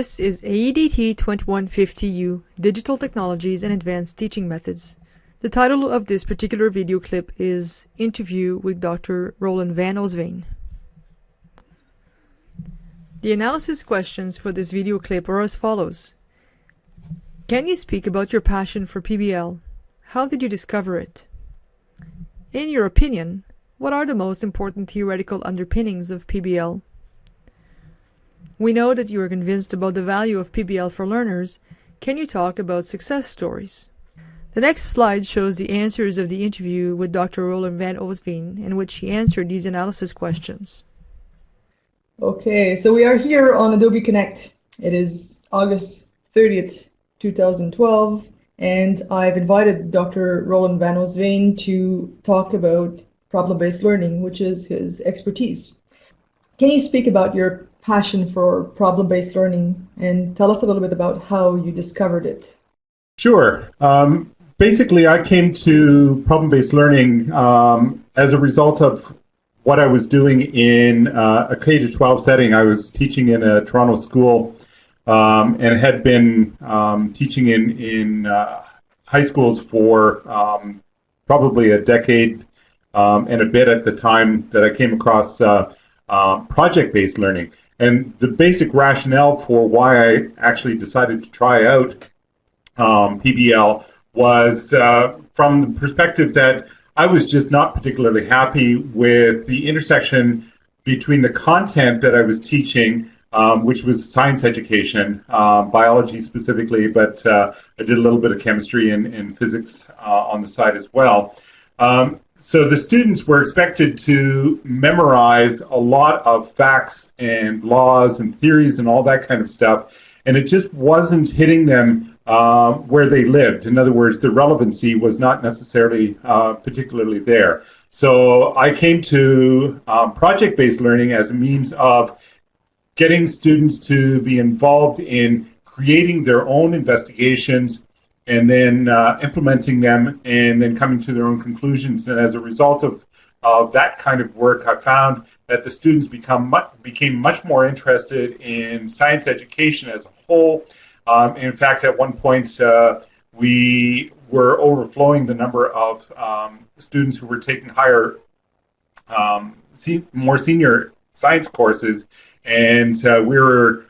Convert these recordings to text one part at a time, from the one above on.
This is AEDT 2150U, Digital Technologies and Advanced Teaching Methods. The title of this particular video clip is Interview with Dr. Roland van Oostveen. The analysis questions for this video clip are as follows. Can you speak about your passion for PBL? How did you discover it? In your opinion, what are the most important theoretical underpinnings of PBL? We know that you are convinced about the value of PBL for learners. Can you talk about success stories? The next slide shows the answers of the interview with Dr. Roland van Oostveen, in which he answered these analysis questions. Okay, so we are here on Adobe Connect. It is August 30th, 2012, and I've invited Dr. Roland van Oostveen to talk about problem-based learning, which is his expertise. Can you speak about your passion for problem-based learning and tell us a little bit about how you discovered it? Sure. Basically, I came to problem-based learning as a result of what I was doing in a K-12 setting. I was teaching in a Toronto school and had been teaching in high schools for probably a decade and a bit at the time that I came across project-based learning. And the basic rationale for why I actually decided to try out PBL was from the perspective that I was just not particularly happy with the intersection between the content that I was teaching, which was science education, biology specifically, but I did a little bit of chemistry and physics on the side as well. So the students were expected to memorize a lot of facts and laws and theories and all that kind of stuff, and it just wasn't hitting them where they lived. In other words, the relevancy was not necessarily particularly there. So I came to project-based learning as a means of getting students to be involved in creating their own investigations and then implementing them and then coming to their own conclusions. And as a result of that kind of work, I found that the students became much more interested in science education as a whole. In fact, at one point, we were overflowing the number of students who were taking higher, more senior science courses, and we were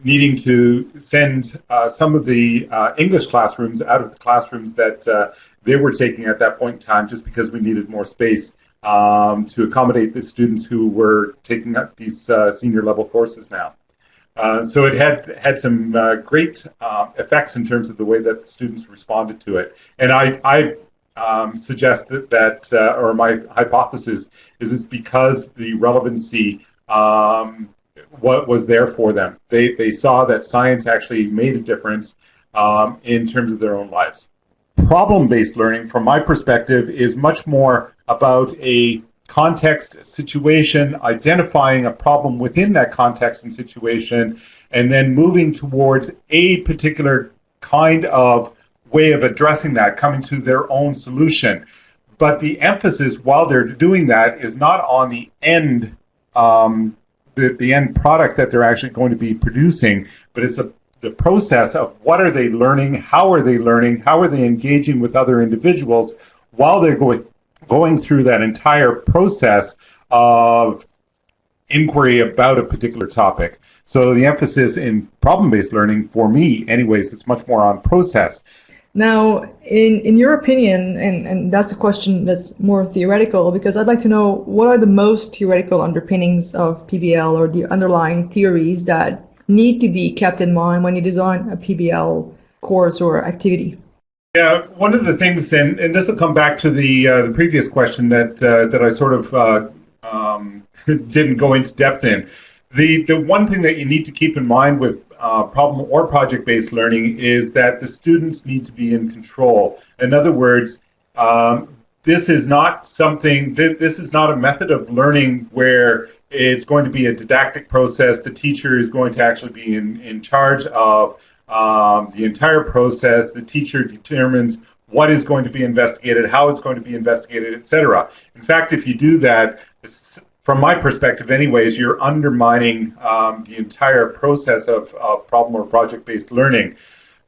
needing to send some of the English classrooms out of the classrooms that they were taking at that point in time, just because we needed more space to accommodate the students who were taking up these senior level courses now. So it had some great effects in terms of the way that the students responded to it. And I suggested that, or my hypothesis is it's because the relevancy what was there for them. They saw that science actually made a difference in terms of their own lives. Problem-based learning, from my perspective, is much more about a context, situation, identifying a problem within that context and situation, and then moving towards a particular kind of way of addressing that, coming to their own solution. But the emphasis while they're doing that is not on the end the end product that they're actually going to be producing, but it's the process of what are they learning, how are they engaging with other individuals while they're going through that entire process of inquiry about a particular topic. So the emphasis in problem-based learning, for me anyways, it's much more on process. Now, in your opinion, and that's a question that's more theoretical, because I'd like to know what are the most theoretical underpinnings of PBL, or the underlying theories that need to be kept in mind when you design a PBL course or activity? Yeah, one of the things, and this will come back to the previous question that I sort of didn't go into depth in. The one thing that you need to keep in mind with problem or project-based learning is that the students need to be in control. In other words, this is not a method of learning where it's going to be a didactic process. The teacher is going to actually be in charge of the entire process. The teacher determines what is going to be investigated, how it's going to be investigated, etc. In fact, if you do that, from my perspective anyways, you're undermining the entire process of problem or project-based learning.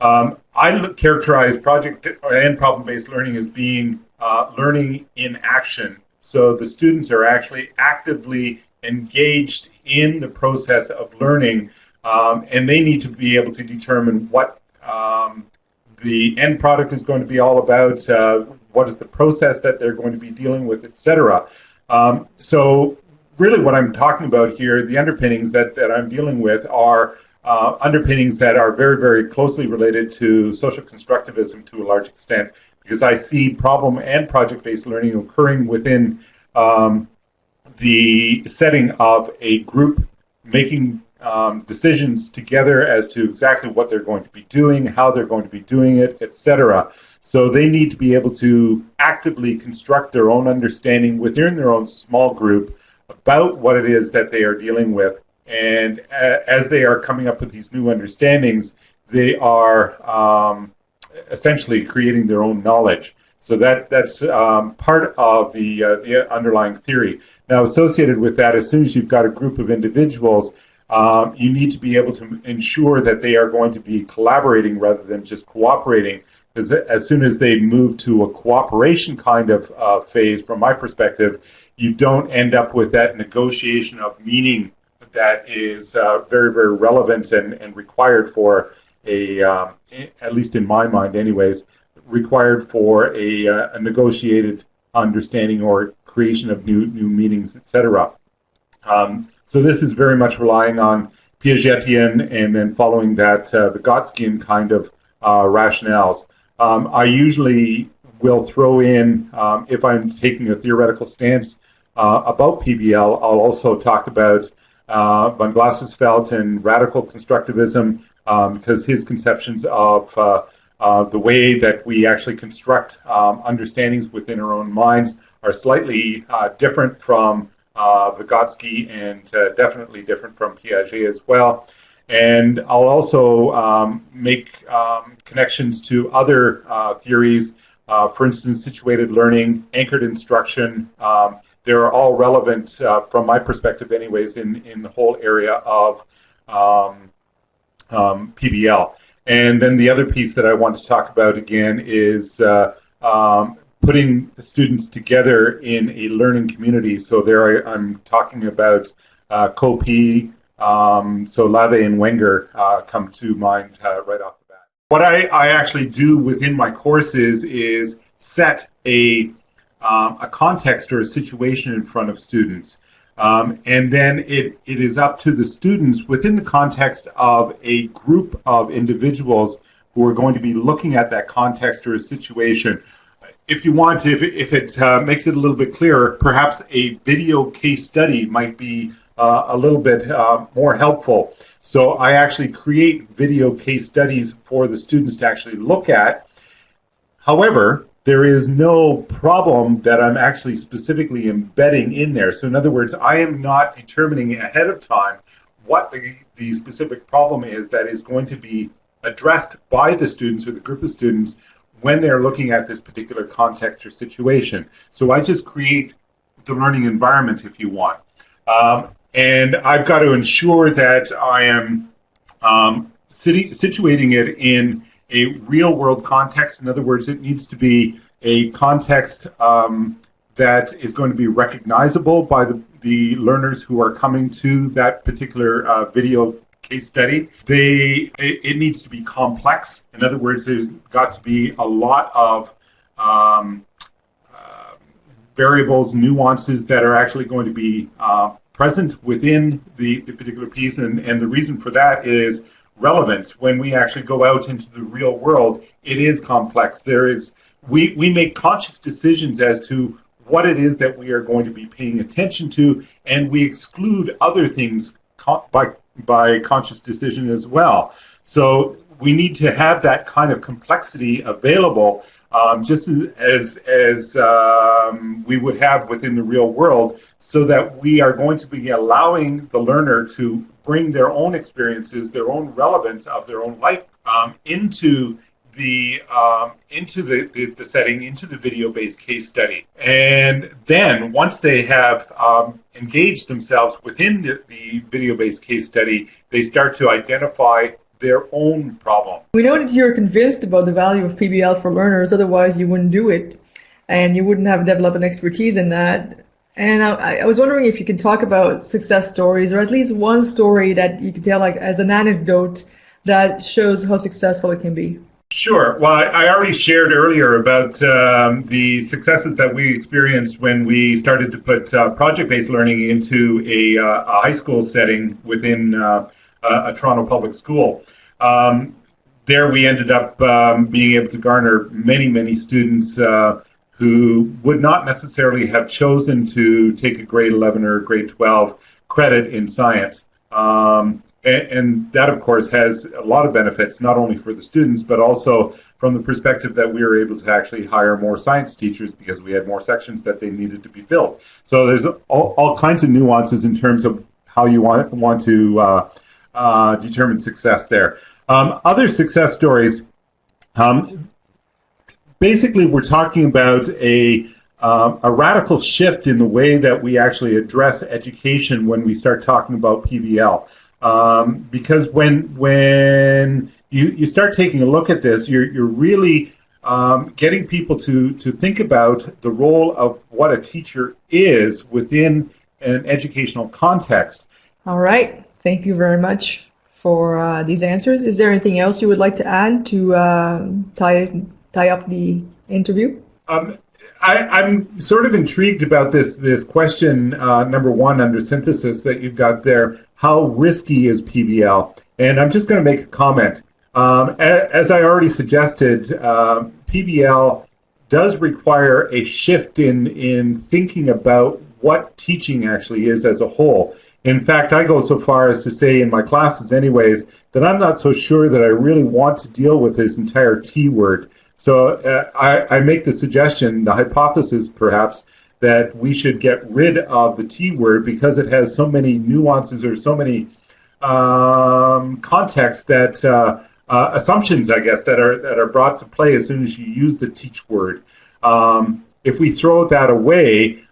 I characterize project and problem-based learning as being learning in action. So the students are actually actively engaged in the process of learning, and they need to be able to determine what the end product is going to be all about, what is the process that they're going to be dealing with, etc. So really what I'm talking about here, the underpinnings that I'm dealing with are underpinnings that are very, very closely related to social constructivism to a large extent, because I see problem and project-based learning occurring within the setting of a group making decisions together as to exactly what they're going to be doing, how they're going to be doing it, etc. So they need to be able to actively construct their own understanding within their own small group about what it is that they are dealing with. And as they are coming up with these new understandings, they are essentially creating their own knowledge. So that's part of the underlying theory. Now, associated with that, as soon as you've got a group of individuals, you need to be able to ensure that they are going to be collaborating rather than just cooperating. Because as soon as they move to a cooperation kind of phase, from my perspective, you don't end up with that negotiation of meaning that is very, very relevant and required for a, at least in my mind anyways, required for a negotiated understanding or creation of new meanings, etc. So this is very much relying on Piagetian and then following that the Gotskian kind of rationales. I usually will throw in, if I'm taking a theoretical stance about PBL, I'll also talk about von Glasersfeld and radical constructivism, because his conceptions of the way that we actually construct understandings within our own minds are slightly different from Vygotsky and definitely different from Piaget as well. And I'll also make connections to other theories, for instance, situated learning, anchored instruction. They're all relevant from my perspective anyways in the whole area of PBL. And then the other piece that I want to talk about again is putting students together in a learning community. So there I'm talking about COPE, so Lave and Wenger come to mind right off the bat. What I actually do within my courses is set a context or a situation in front of students. And then it is up to the students within the context of a group of individuals who are going to be looking at that context or a situation. If you want to, if it makes it a little bit clearer, perhaps a video case study might be a little bit more helpful. So I actually create video case studies for the students to actually look at. However, there is no problem that I'm actually specifically embedding in there. So in other words, I am not determining ahead of time what the specific problem is that is going to be addressed by the students or the group of students when they're looking at this particular context or situation. So I just create the learning environment, if you want. And I've got to ensure that I am situating it in a real world context. In other words, it needs to be a context that is going to be recognizable by the learners who are coming to that particular video case study. It needs to be complex. In other words, there's got to be a lot of variables, nuances that are actually going to be present within the particular piece. And the reason for that is relevance. When we actually go out into the real world, it is complex. We make conscious decisions as to what it is that we are going to be paying attention to, and we exclude other things by conscious decision as well. So we need to have that kind of complexity available, just as we would have within the real world, so that we are going to be allowing the learner to bring their own experiences, their own relevance of their own life into the setting, into the video-based case study. And then once they have engaged themselves within the video-based case study, they start to identify their own problem. We know that you're convinced about the value of PBL for learners, otherwise you wouldn't do it and you wouldn't have developed an expertise in that. And I was wondering if you could talk about success stories, or at least one story that you could tell, like as an anecdote, that shows how successful it can be. Sure. Well, I already shared earlier about the successes that we experienced when we started to put project-based learning into a high school setting within a Toronto public school. There we ended up being able to garner many, many students who would not necessarily have chosen to take a grade 11 or grade 12 credit in science. And that, of course, has a lot of benefits, not only for the students, but also from the perspective that we were able to actually hire more science teachers because we had more sections that they needed to be filled. So there's all kinds of nuances in terms of how you want to determine success there. Other success stories, basically we're talking about a radical shift in the way that we actually address education when we start talking about PBL. Because when you start taking a look at this, you're really getting people to think about the role of what a teacher is within an educational context. All right. Thank you very much for these answers. Is there anything else you would like to add to tie up the interview? I'm sort of intrigued about this question, number one, under synthesis that you've got there. How risky is PBL? And I'm just going to make a comment. As I already suggested, PBL does require a shift in thinking about what teaching actually is as a whole. In fact, I go so far as to say in my classes anyways, that I'm not so sure that I really want to deal with this entire T word. So I make the suggestion, the hypothesis perhaps, that we should get rid of the T word because it has so many nuances or so many contexts that assumptions, I guess, that are brought to play as soon as you use the teach word. If we throw that away,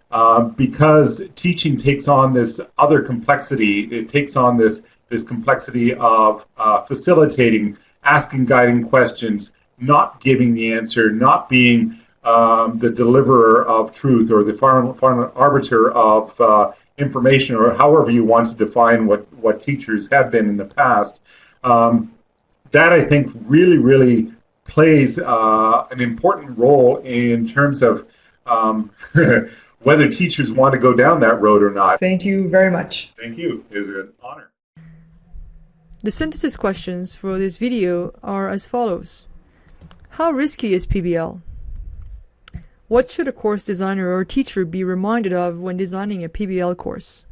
because teaching takes on this other complexity, it takes on this complexity of facilitating, asking guiding questions, not giving the answer, not being the deliverer of truth or the final arbiter of information, or however you want to define what teachers have been in the past. That, I think, really plays an important role in terms of whether teachers want to go down that road or not. Thank you very much. Thank you. It was an honor. The synthesis questions for this video are as follows. How risky is PBL? What should a course designer or teacher be reminded of when designing a PBL course?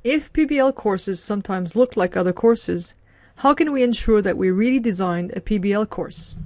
If PBL courses sometimes look like other courses, how can we ensure that we really designed a PBL course?